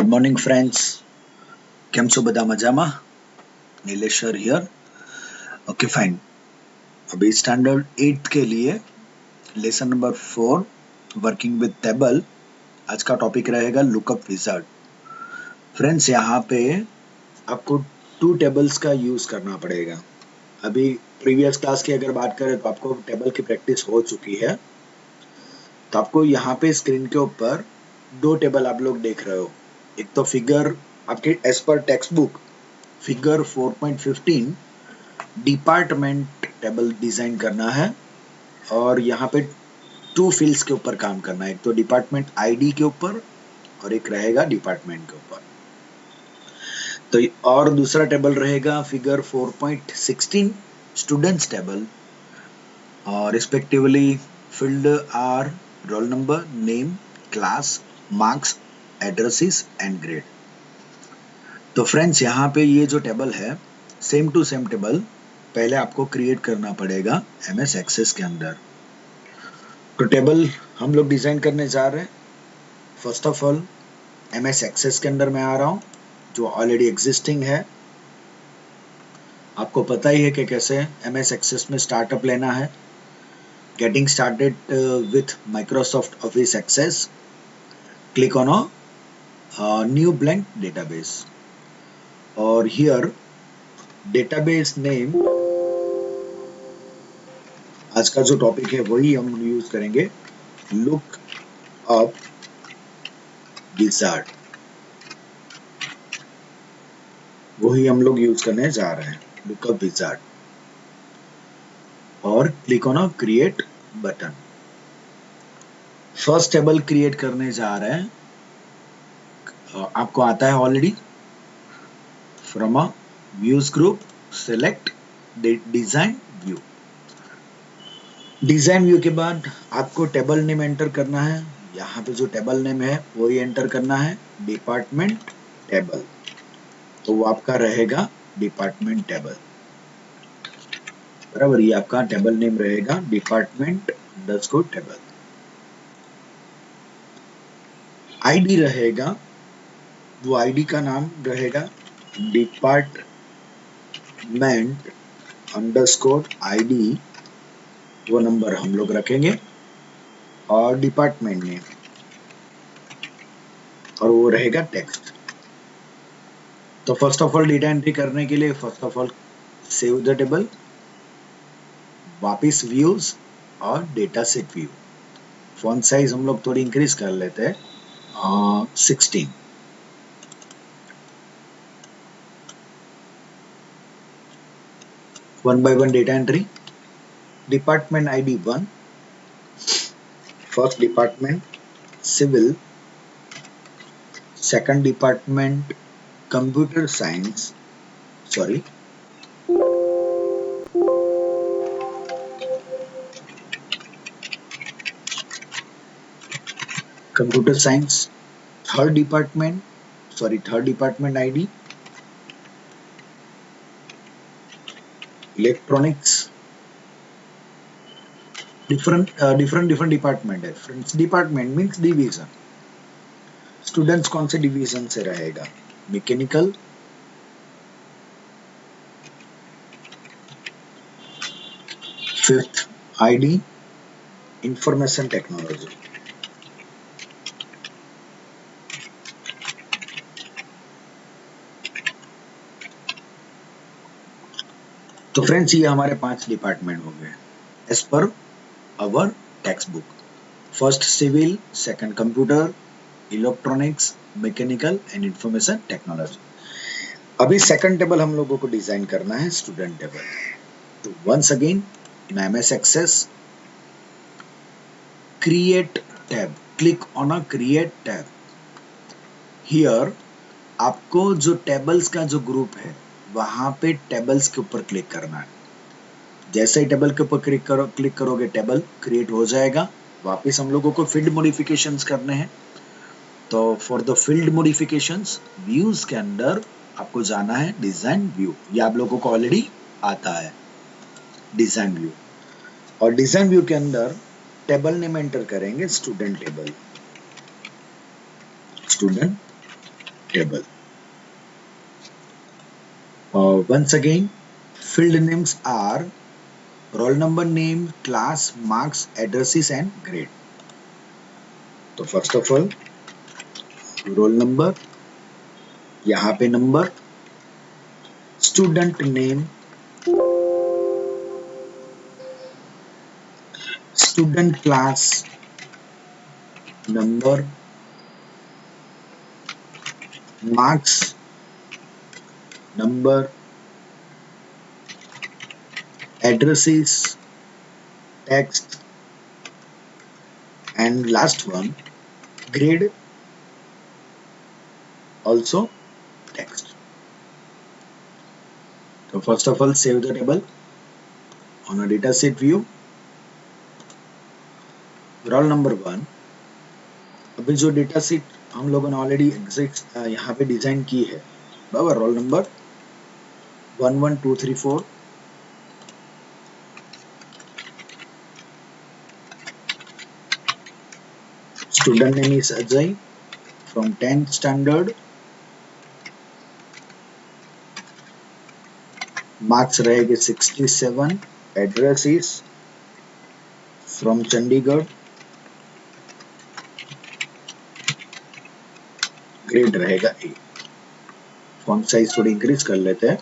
Good morning friends, કેમ છો બધા મજામાં? नीलेश्वर हियर. Okay fine. अभी स्टैंडर्ड 8 के लिए lesson number 4 working with table. आज का टॉपिक रहेगा लुकअप विजार्ड. फ्रेंड्स, यहाँ पे आपको 2 टेबल्स का यूज करना पड़ेगा. अभी प्रीवियस क्लास की अगर बात करें तो आपको टेबल की प्रैक्टिस हो चुकी है. तो आपको यहाँ पे स्क्रीन के ऊपर 2 टेबल आप लोग देख रहे हो. एक तो फिगर आपके एज पर text book figure 4.15 department table design करना है और यहाँ पे 2 फील्ड्स के ऊपर काम करना है. एक तो डिपार्टमेंट आईडी के ऊपर और एक रहेगा डिपार्टमेंट के ऊपर. तो और दूसरा टेबल रहेगा फिगर 4.16 स्टूडेंट्स टेबल और respectively field are roll number, name, class, marks, addresses and grade. तो फ्रेंड्स, यहाँ पे ये जो टेबल है सेम टू सेम टेबल पहले आपको क्रिएट करना पड़ेगा MS एक्सेस के अंदर. तो टेबल हम लोग डिजाइन करने जा रहे हैं. First of all MS access के अंदर मैं आ रहा हूँ जो ऑलरेडी एग्जिस्टिंग है. आपको पता ही है कि कैसे MS एक्सेस में स्टार्टअप लेना है. Getting started with Microsoft office access. Click on a new blank database और हियर डेटाबेस नेम, आज का जो टॉपिक है वही हम यूज करेंगे, लुक अप विजार्ड. वही हम लोग यूज करने जा रहे हैं, लुक अप विजार्ड. और click on create button. First table create करने जा रहे हैं. आपको आता है already. From a views group select design view. Design view के बाद आपको टेबल नेम एंटर करना है. यहाँ पे जो टेबल नेम है वही एंटर करना है, डिपार्टमेंट टेबल. तो वो आपका रहेगा डिपार्टमेंट टेबल. बराबर, ये आपका टेबल नेम रहेगा डिपार्टमेंट अंडरस्कोर टेबल. आईडी रहेगा, वो आईडी का नाम रहेगा डिपार्टमेंट अंडरस्कोर आईडी. वो नंबर हम लोग रखेंगे और डिपार्टमेंट नेम और वो रहेगा टेक्स्ट. तो first of all data entry करने के लिए first of all save the table, वापिस व्यूज और data set view. Font size हम लोग थोड़ी इंक्रीज कर लेते हैं 16. One by one data entry. Department ID 1, first department civil, second department computer science, sorry computer science. Third department ID electronics. Different department है friends. Department means division. Students कौन से division से रहेगा? Mechanical, fifth ID information technology. तो friends, ये हमारे 5 department हो गए एज पर our text book. First civil, second computer, electronics, mechanical and information technology. अभी सेकंड टेबल हम लोगों को डिजाइन करना है, स्टूडेंट टेबल. तो once again in MS access create tab, click on a create tab. Here आपको जो टेबल्स का जो ग्रुप है वहां पे टेबल्स के ऊपर क्लिक करना है. जैसे ही टेबल के ऊपर क्लिक करोगे टेबल क्रिएट हो जाएगा. वापस हम लोगों को फील्ड मॉडिफिकेशंस करने हैं. तो for the field modifications views के अंदर आपको जाना है डिजाइन व्यू. ये आप लोगों को ऑलरेडी आता है डिजाइन व्यू. और डिजाइन व्यू के अंदर टेबल नेम एंटर करेंगे student table, student table. Once again, field names are roll number, name, class, marks, addresses and grade. तो first of all roll number, यहाँ पे number, student name, student class number, marks number, addresses, text, and last one grade, also text. So first of all save the table on a data sheet view. Roll number 1, अभी जो data sheet हम लोगों ने already exist यहाँ पे design की है बराबर. Roll number 1 1 2 3 4, student name is Ajay from 10th standard, marks रहेंगे 67, address is from Chandigarh, grade रहेगा ए. फॉन्ट साइज थोड़ी इंक्रीज कर लेते हैं.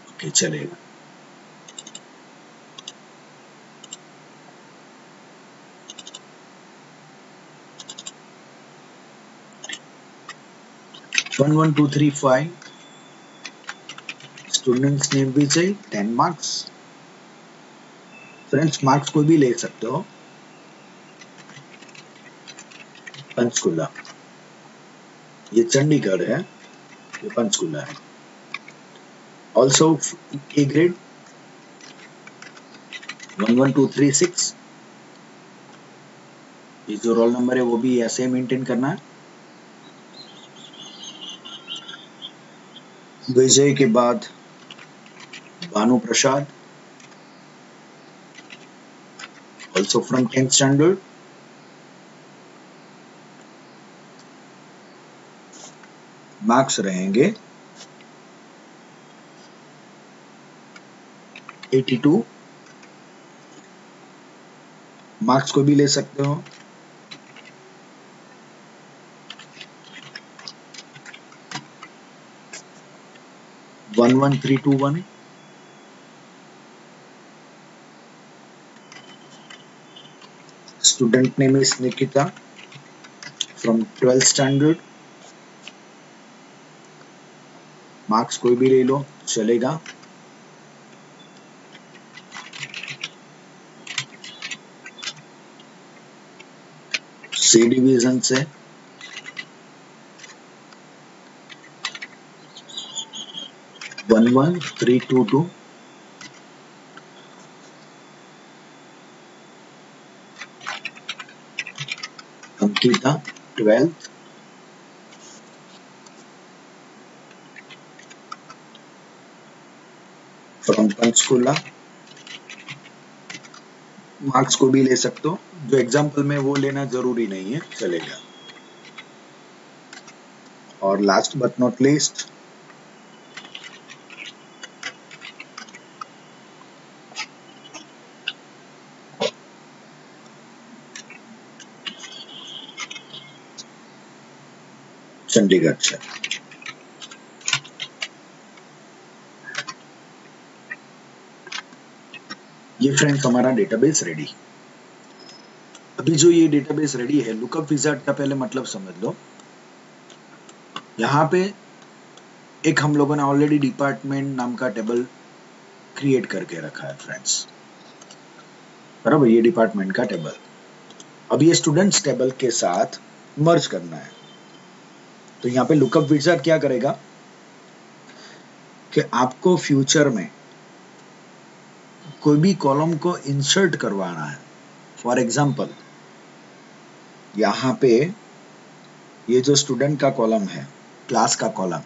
ओके चलेगा. वन 1 2 3 5, स्टूडेंट्स नेम भी चाहिए, 10 मार्क्स. फ्रेंड्स मार्क्स को भी ले सकते हो. पंचकुला, ये चंडीगढ़ है, ये पंचकुला है. ऑल्सो ए ग्रेड 1 1 2 3 6, ये जो रोल नंबर है वो भी ऐसे मेंटेन करना है. विजय के बाद Bhanu Prasad, also from 10th standard, marks रहेंगे 82, मार्क्स को भी ले सकते हो. One 1 3 2 1, student name is Nikita from 12th standard, marks कोई भी ले लो चलेगा. सी डिवीजन से 1 1 3 2 2, Ankita 12th, from Panchkula, marks को भी ले सकते हो. जो एग्जाम्पल में वो लेना जरूरी नहीं है, चलेगा. और last but not least Chandigarh से. ये फ्रेंड्स हमारा डेटाबेस रेडी. अभी जो ये डेटाबेस रेडी है, लुकअप विजार्ड का पहले मतलब समझ लो. यहाँ पे एक हम लोगों ने ऑलरेडी डिपार्टमेंट नाम का टेबल क्रिएट करके रखा है फ्रेंड्स, बराबर. ये डिपार्टमेंट का टेबल. अब ये स्टूडेंट्स टेबल के साथ मर्ज करना है. तो यहाँ पे लुकअप विजार्ड क्या करेगा कि आपको फ्यूचर में कोई भी कॉलम को इंसर्ट करवाना है. फॉर एग्जाम्पल यहाँ पे ये जो स्टूडेंट का कॉलम है, क्लास का कॉलम,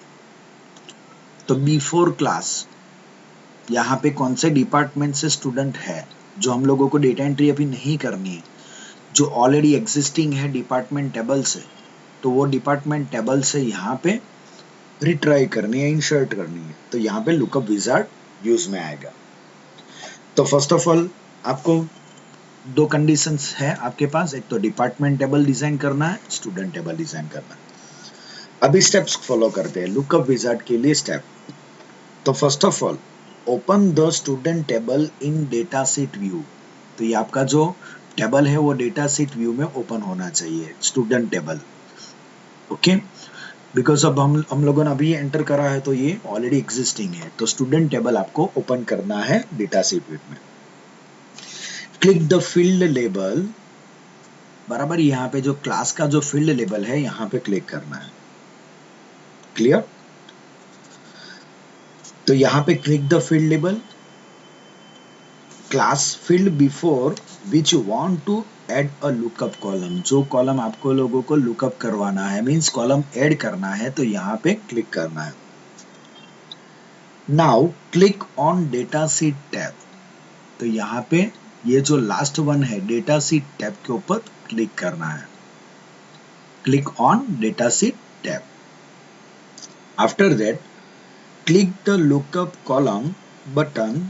तो बिफोर क्लास यहाँ पे कौन से डिपार्टमेंट से स्टूडेंट है जो हम लोगों को डेटा एंट्री अभी नहीं करनी है, जो ऑलरेडी एग्जिस्टिंग है डिपार्टमेंट टेबल से, तो वो डिपार्टमेंट टेबल से यहाँ पे रिट्राई करनी है, इंसर्ट करनी है, तो यहाँ पे लुकअप विजार्ड यूज में आएगा। तो फर्स्ट ऑफ ऑल आपको दो कंडीशंस है आपके पास, एक तो डिपार्टमेंट टेबल डिजाइन करना है, स्टूडेंट टेबल डिजाइन करना है। अभी स्टेप्स फॉलो करते हैं लुकअप विजार्ड के लिए स्टेप। तो first of all open the student table in data sheet view. तो ये आपका जो टेबल है वो डेटा शीट व्यू में ओपन होना चाहिए, स्टूडेंट टेबल। ओके, बिकॉज अब हम लोगों ने अभी एंटर करा है तो ये ऑलरेडी एग्जिस्टिंग है, तो स्टूडेंट टेबल आपको ओपन करना है डेटा शीट व्यू में। क्लिक द फील्ड लेबल, बराबर यहाँ पे जो क्लास का जो फील्ड लेबल है यहाँ पे क्लिक करना है। क्लियर? तो यहाँ पे click the field label, class field before which you want to add a lookup column. जो कॉलम आपको लोगों को लुकअप करवाना है, मींस कॉलम ऐड करना है, तो यहाँ पे क्लिक करना है। Now click on data sheet tab. तो यहाँ पे ये जो लास्ट वन है डेटा शीट टैब के ऊपर क्लिक करना है। Click on data sheet tab. After that click the lookup column button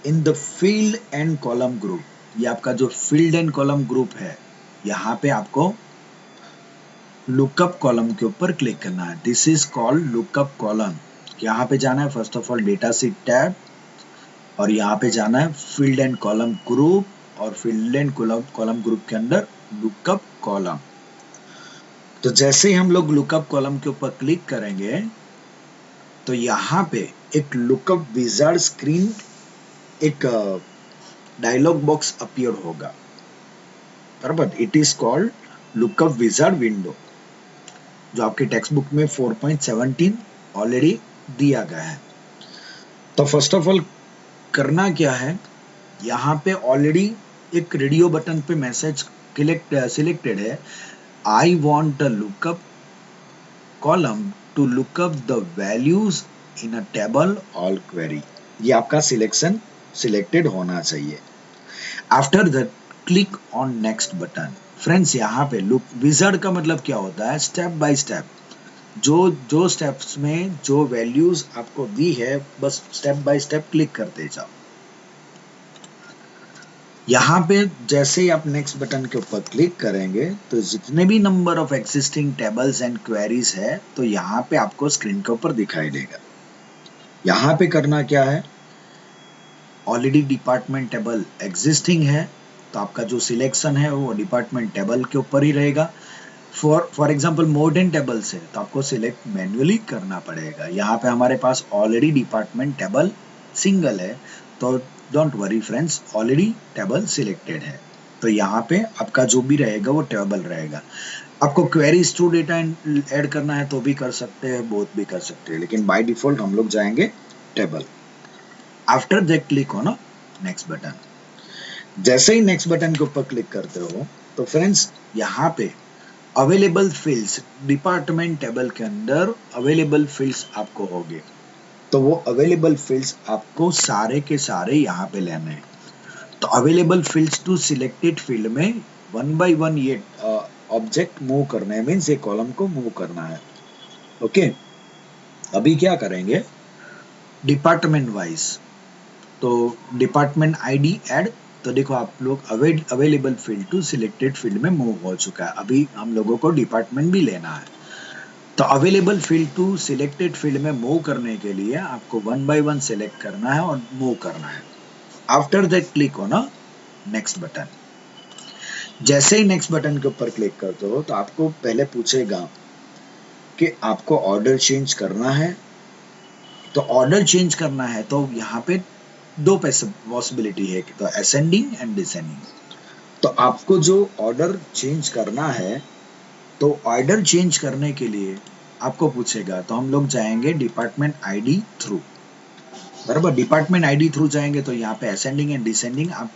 in the field and column group. ये आपका जो फील्ड एंड कॉलम ग्रुप है, यहाँ पे आपको लुकअप कॉलम के ऊपर क्लिक करना है। This is called lookup column. यहाँ पे जाना है first of all data sheet tab, और यहाँ पे जाना है फील्ड एंड कॉलम ग्रुप, और फील्ड एंड कॉलम ग्रुप के अंदर लुकअप कॉलम। तो जैसे ही हम लोग लुकअप कॉलम के ऊपर क्लिक करेंगे तो यहाँ पे एक लुकअप विजार्ड स्क्रीन, एक डायलॉग बॉक्स अपीयर होगा, बराबर। It is called lookup wizard window, जो आपके टेक्स्ट बुक में 4.17 ऑलरेडी दिया गया है। तो फर्स्ट ऑफ ऑल करना क्या है, यहाँ पे ऑलरेडी एक रेडियो बटन पे मैसेज सिलेक्टेड है, I want the lookup column to lookup the values in a table all query. ये आपका सिलेक्शन सिलेक्टेड होना चाहिए। After that click on next button. Friends, यहाँ पे लुक विजार्ड का मतलब क्या होता है, स्टेप बाय स्टेप, जो जो स्टेप्स में जो वैल्यूज आपको दी है, बस स्टेप बाय स्टेप क्लिक करते जाओ। यहाँ पे जैसे ही आप नेक्स्ट बटन के ऊपर क्लिक करेंगे तो जितने भी number of existing tables and queries है, तो यहाँ पे आपको स्क्रीन के ऊपर दिखाई देगा। यहाँ पे करना क्या है, ऑलरेडी डिपार्टमेंट टेबल एग्जिस्टिंग है, तो आपका जो सिलेक्शन है वो डिपार्टमेंट टेबल के ऊपर ही रहेगा। फॉर एग्जाम्पल मॉडर्न टेबल्स है तो आपको सिलेक्ट मैन्युअली करना पड़ेगा। यहाँ पे हमारे पास ऑलरेडी डिपार्टमेंट टेबल सिंगल है, तो don't worry friends, already table selected है, तो यहाँ पे आपका जो भी रहेगा वो टेबल रहेगा। आपको क्वेरीज टू डेटा ऐड करना है तो भी कर सकते हैं, बोथ भी कर सकते हैं, लेकिन बाय डिफॉल्ट हम लोग जाएंगे table. After that click on next button. जैसे ही नेक्स्ट बटन के ऊपर क्लिक करते हो तो फ्रेंड्स यहाँ पे अवेलेबल फील्ड्स, डिपार्टमेंट टेबल के अंदर अवेलेबल फील्ड्स आपको होंगे, तो वो अवेलेबल फील्ड्स आपको सारे के सारे यहाँ पे लेने हैं। तो available fields to selected field में वन बाय वन ये ऑब्जेक्ट मूव करना है, मीन्स ये कॉलम को मूव करना है। ओके, अभी क्या करेंगे, डिपार्टमेंट वाइज, तो डिपार्टमेंट आईडी ऐड। तो देखो आप लोग available field to selected field में मूव हो चुका है, अभी हम लोगों को डिपार्टमेंट भी लेना है। तो available field to selected field में मूव करने के लिए आपको वन बाय वन सिलेक्ट करना है और मूव करना है। After that click on next button. जैसे ही नेक्स्ट बटन के ऊपर क्लिक करते हो तो आपको पहले पूछेगा कि आपको ऑर्डर चेंज करना है। तो ऑर्डर चेंज करना है तो यहाँ पे दो पॉसिबिलिटी है, तो असेंडिंग एंड डिसेंडिंग। तो आपको जो ऑर्डर चेंज करना है, तो ऑर्डर चेंज करने के लिए आपको पूछेगा, तो हम लोग जाएंगे डिपार्टमेंट आईडी थ्रू, बराबर। डिपार्टमेंट आईडी थ्रू जाएंगे तो यहाँ पे असेंडिंग एंड डिसेंडिंग आप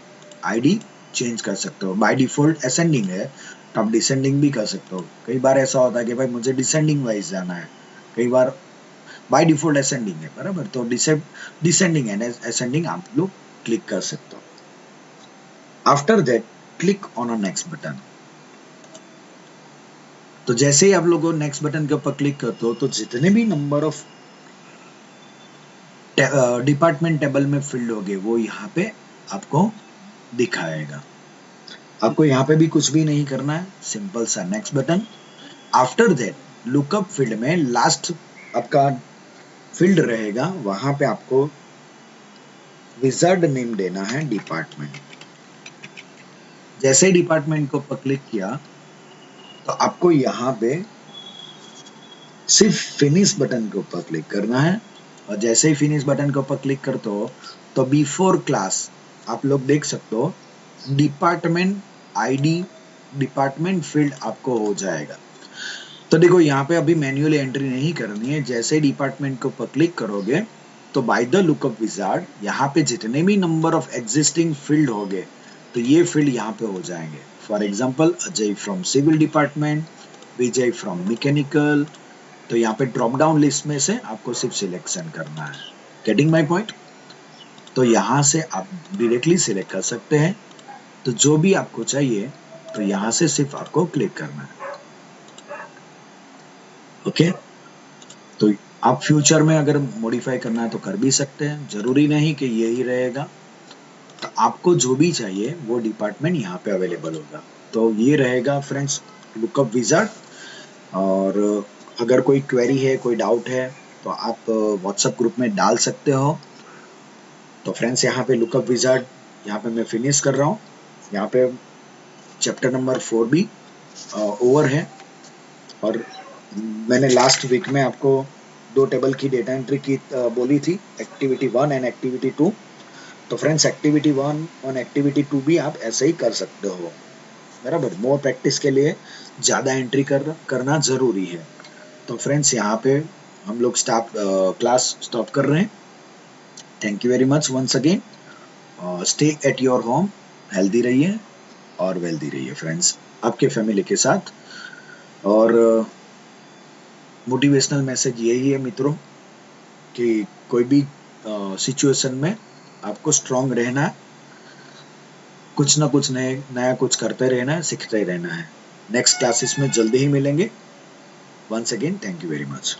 आईडी चेंज कर सकते हो। बाय डिफॉल्ट असेंडिंग है तो आप डिसेंडिंग भी कर सकते हो। कई बार ऐसा होता है कि भाई मुझे डिसेंडिंग वाइज जाना है, कई बार बाय डिफॉल्ट असेंडिंग है, बराबर। तो डिसेंडिंग एंड असेंडिंग आप लोग क्लिक कर सकते हो। After that click on a next button. तो जैसे ही आप लोगों नेक्स्ट बटन के ऊपर क्लिक करते हो तो जितने भी नंबर ऑफ डिपार्टमेंट टेबल में फील्ड होंगे वो यहाँ पे आपको दिखाएगा। आपको यहाँ पे भी कुछ भी नहीं करना है, सिंपल सा next button. After that lookup field में लास्ट आपका फील्ड रहेगा, वहां पे आपको विजार्ड नेम देना है डिपार्टमेंट। जैसे ही डिपार्टमेंट को क्लिक किया तो आपको यहाँ पे सिर्फ फिनिश बटन के ऊपर क्लिक करना है, और जैसे ही फिनिश बटन के ऊपर क्लिक करते हो तो बिफोर क्लास आप लोग देख सकते हो डिपार्टमेंट आईडी डिपार्टमेंट फील्ड आपको हो जाएगा। तो देखो यहाँ पे अभी मैन्युअली एंट्री नहीं करनी है, जैसे डिपार्टमेंट के ऊपर क्लिक करोगे तो बाय द लुकअप विजार्ड यहाँ पे जितने भी नंबर ऑफ एग्जिस्टिंग फील्ड होंगे तो ये फील्ड यहाँ पे हो जाएंगे। For example Ajay from civil department, Vijay from mechanical. तो यहाँ पे ड्रॉप डाउन लिस्ट में से आपको सिर्फ सिलेक्शन करना है। Getting my point? तो यहाँ से आप डायरेक्टली सिलेक्ट कर सकते हैं। तो जो भी आपको चाहिए तो यहाँ से सिर्फ आपको क्लिक करना है। ओके, तो आप फ्यूचर में अगर मॉडिफाई करना है तो कर भी सकते हैं, जरूरी नहीं कि यही रहेगा। तो आपको जो भी चाहिए वो डिपार्टमेंट यहाँ पे अवेलेबल होगा। तो ये रहेगा फ्रेंड्स लुकअप विजार्ड। और अगर कोई क्वेरी है, कोई डाउट है तो आप व्हाट्सएप ग्रुप में डाल सकते हो। तो फ्रेंड्स यहाँ पे लुकअप विजार्ड यहाँ पे मैं फिनिश कर रहा हूँ। यहाँ पे चैप्टर नंबर 4 भी ओवर है। और मैंने लास्ट वीक में आपको 2 टेबल की डेटा एंट्री की बोली थी, एक्टिविटी 1 एंड एक्टिविटी 2। तो फ्रेंड्स एक्टिविटी 1 और एक्टिविटी 2 भी आप ऐसे ही कर सकते हो, बराबर। मोर प्रैक्टिस के लिए ज़्यादा एंट्री करना ज़रूरी है। तो फ्रेंड्स यहाँ पे हम लोग क्लास स्टॉप कर रहे हैं। Thank you very much once again. Stay at your home, healthy रहिए और वेल्दी रहिए फ्रेंड्स आपके फैमिली के साथ। और मोटिवेशनल मैसेज यही है मित्रों कि कोई भी सिचुएशन में आपको स्ट्रांग रहना है, कुछ ना कुछ नया कुछ करते रहना है, सीखते रहना है। नेक्स्ट क्लासेस में जल्दी ही मिलेंगे। Once again thank you very much.